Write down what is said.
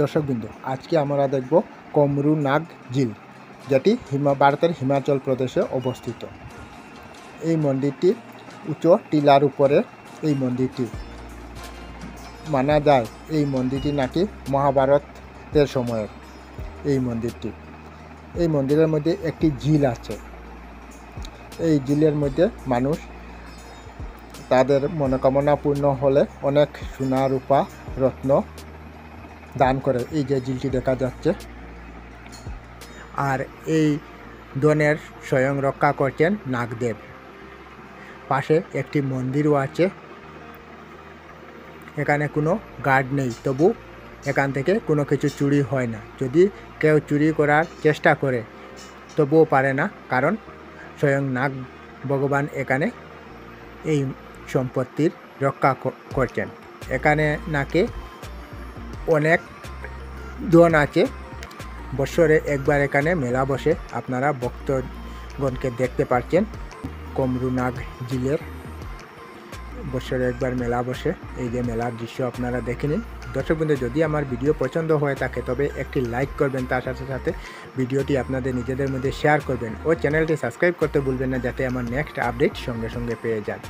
দর্শকবৃন্দ, আজকে আমরা দেখব কমরুনাগ ঝিল, যেটি ভারতের হিমাচল প্রদেশে অবস্থিত। এই মন্দিরটি উঁচু টিলার উপরে। এই মন্দিরটি মানা যায় এই মন্দিরটি নাকি মহাভারতের সময়ের। এই মন্দিরের মধ্যে একটি ঝিল আছে। এই ঝিলের মধ্যে মানুষ তাদের মনোকামনা পূর্ণ হলে অনেক সোনা রূপা রত্ন দান করে। এই যে ঝিলটি দেখা যাচ্ছে, আর এই ধনের স্বয়ং রক্ষা করছেন নাগদেব। পাশে একটি মন্দিরও আছে। এখানে কোনো গার্ড নেই, তবু এখান থেকে কোনো কিছু চুরি হয় না। যদি কেউ চুরি করার চেষ্টা করে তবুও পারে না, কারণ স্বয়ং নাগ ভগবান এখানে এই সম্পত্তির রক্ষা করছেন। এখানে নাকি অনেক ধন আছে। বছরে একবার এখানে মেলা বসে। আপনারা ভক্তগণকে দেখতে পাচ্ছেন। কমরুনাগ ঝিলের বছরে একবার মেলা বসে। এই যে মেলার দৃশ্য আপনারা দেখে নিন। দর্শকবৃন্দ, যদি আমার ভিডিও পছন্দ হয়ে থাকে তবে একটি লাইক করবেন, তার সাথে সাথে ভিডিওটি আপনাদের নিজেদের মধ্যে শেয়ার করবেন ও চ্যানেলটি সাবস্ক্রাইব করতে ভুলবেন না, যাতে আমার নেক্সট আপডেট সঙ্গে সঙ্গে পেয়ে যান।